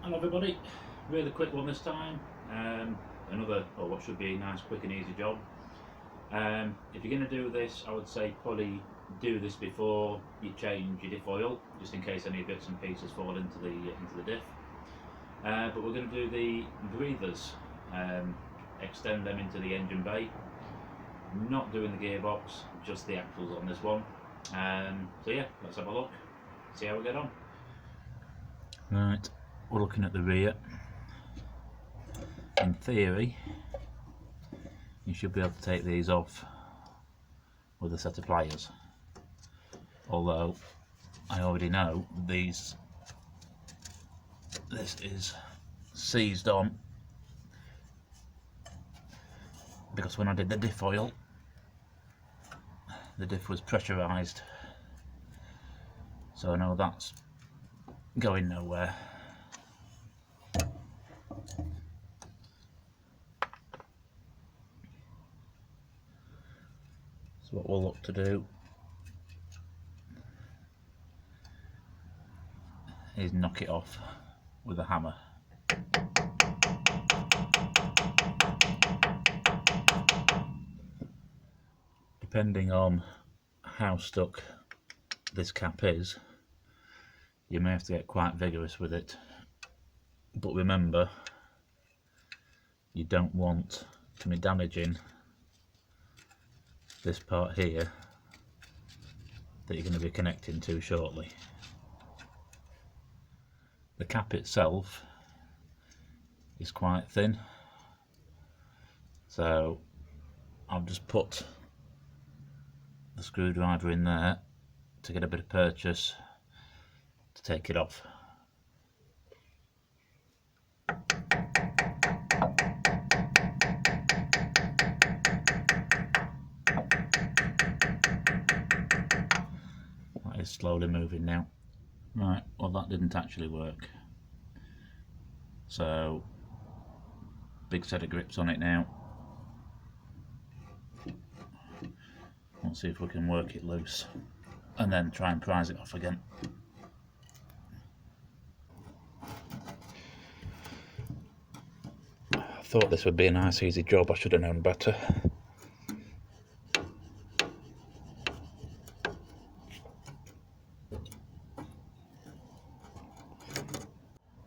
Hello everybody, really quick one this time. Another, or what should be a nice, quick and easy job. If you're going to do this, I would say probably do this before you change your diff oil, just in case any bits and pieces fall into the diff. But we're going to do the breathers, extend them into the engine bay. Not doing the gearbox, just the axles on this one. So yeah, let's have a look, see how we get on. Right. We're looking at the rear. In theory, you should be able to take these off with a set of pliers. Although I already know this is seized on because when I did the diff oil, the diff was pressurised. So I know that's going nowhere. So what we'll look to do is knock it off with a hammer. Depending on how stuck this cap is, you may have to get quite vigorous with it. But remember, you don't want to be damaging this part here that you're going to be connecting to shortly. The cap itself is quite thin, so I've just put the screwdriver in there to get a bit of purchase to take it off. That is slowly moving now. Right, well that didn't actually work. So, big set of grips on it now. Let's see if we can work it loose and then try and prise it off again. I thought this would be a nice easy job, I should have known better.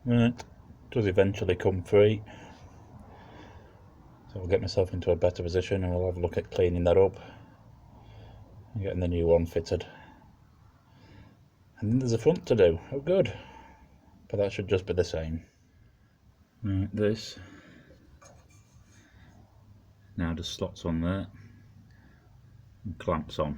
Right, it does eventually come free. So I'll get myself into a better position and we'll have a look at cleaning that up and getting the new one fitted. And then there's a front to do. Oh good, but that should just be the same. Right, this now just slots on there and clamps on.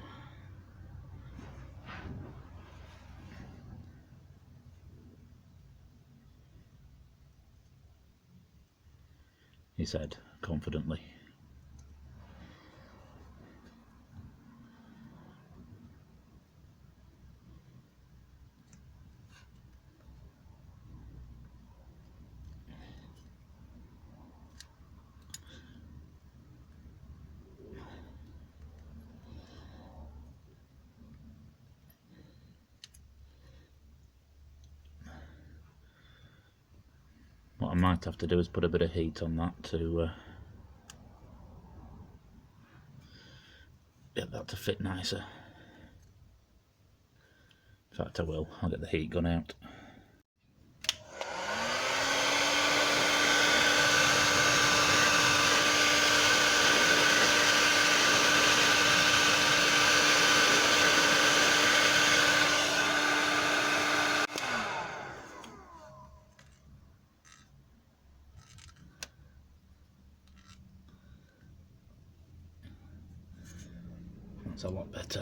He said confidently. What I might have to do is put a bit of heat on that to get that to fit nicer. In fact I will, I'll get the heat gun out. That's a lot better.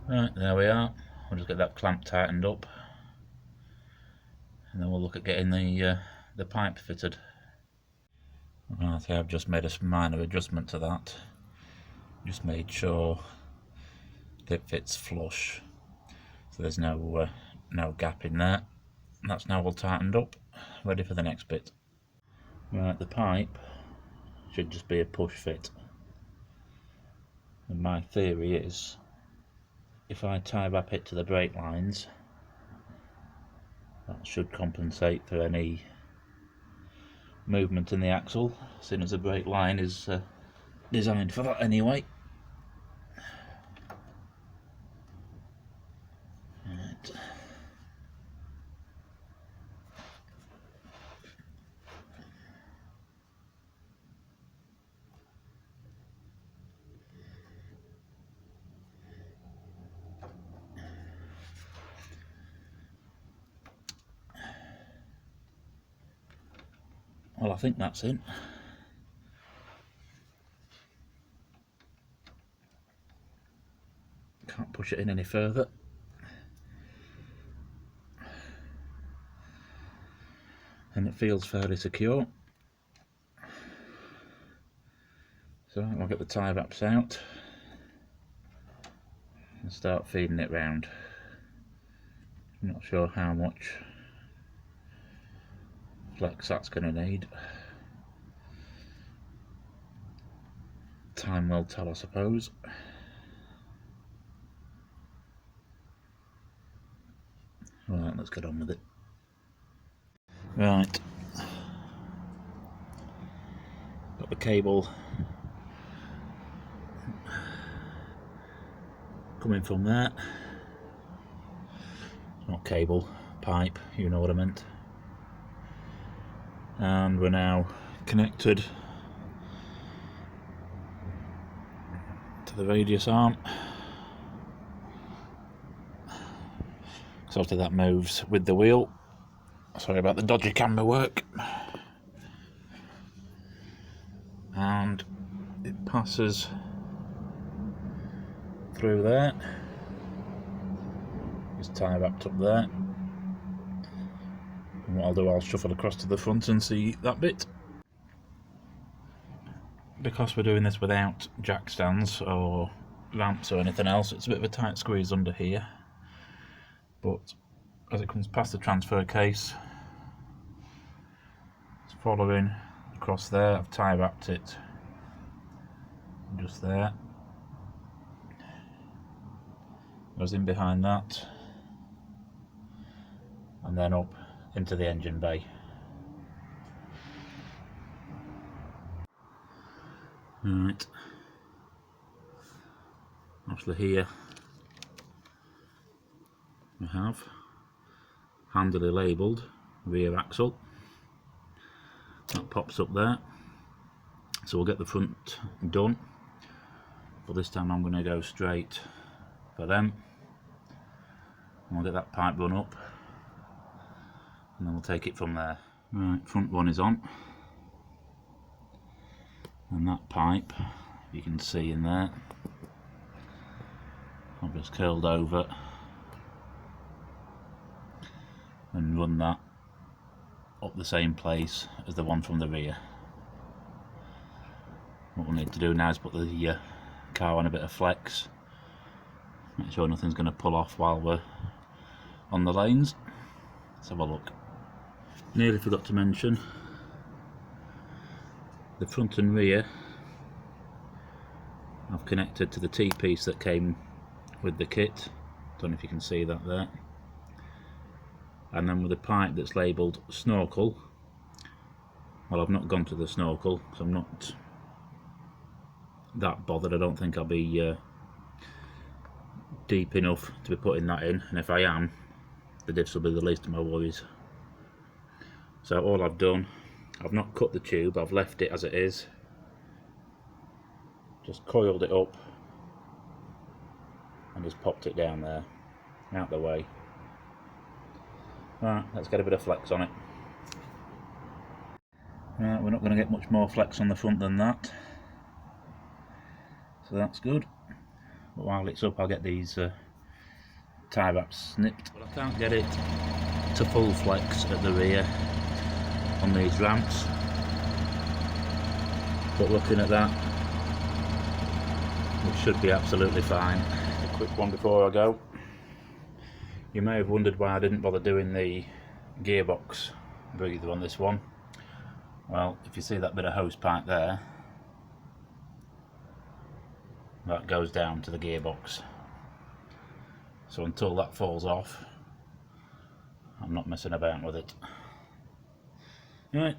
Right, there we are. We'll just get that clamp tightened up and then we'll look at getting the pipe fitted. Right, I've just made a minor adjustment to that. Just made sure that it fits flush, so there's no gap in there. That's now all tightened up, ready for the next bit. Right, the pipe should just be a push fit. And my theory is, if I tie wrap it to the brake lines, that should compensate for any movement in the axle, seeing as the brake line is designed for that anyway. Right. Well, I think that's it. Can't push it in any further. And it feels fairly secure. So I'll get the tie wraps out and start feeding it round. I'm not sure how much flex that's going to need. Time will tell, I suppose. Right, let's get on with it. Right, got the cable coming from there. Not cable, pipe, you know what I meant. And we're now connected to the radius arm. So obviously that moves with the wheel. Sorry about the dodgy camera work. And it passes through there. Just tie wrapped up there. And what I'll do, I'll shuffle across to the front and see that bit. Because we're doing this without jack stands or ramps or anything else, it's a bit of a tight squeeze under here. But as it comes past the transfer case, it's following across there. I've tie wrapped it just there. Goes in behind that, and then up into the engine bay. Right, obviously here we have handily labelled rear axle. That pops up there, so we'll get the front done, but this time I'm going to go straight for them, and we'll get that pipe run up, and then we'll take it from there. Right, front one is on, and that pipe, you can see in there, I've just curled over and run that up the same place as the one from the rear. What we'll need to do now is put the car on a bit of flex, make sure nothing's going to pull off while we're on the lanes. Let's have a look. Nearly forgot to mention, the front and rear I've connected to the T-piece that came with the kit. Don't know if you can see that there. And then with a pipe that's labelled snorkel, well, I've not gone to the snorkel because I'm not that bothered. I don't think I'll be deep enough to be putting that in, and if I am, the diffs will be the least of my worries. So all I've done, I've not cut the tube, I've left it as it is, just coiled it up and just popped it down there, out the way. Right, let's get a bit of flex on it. Right, we're not going to get much more flex on the front than that, so that's good. But while it's up, I'll get these tie wraps snipped. But I can't get it to full flex at the rear on these ramps. But looking at that, we should be absolutely fine. A quick one before I go. You may have wondered why I didn't bother doing the gearbox breather on this one. Well, if you see that bit of hose pipe there, that goes down to the gearbox. So until that falls off, I'm not messing about with it. Right,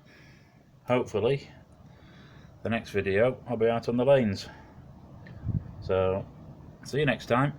hopefully the next video I'll be out on the lanes. So see you next time.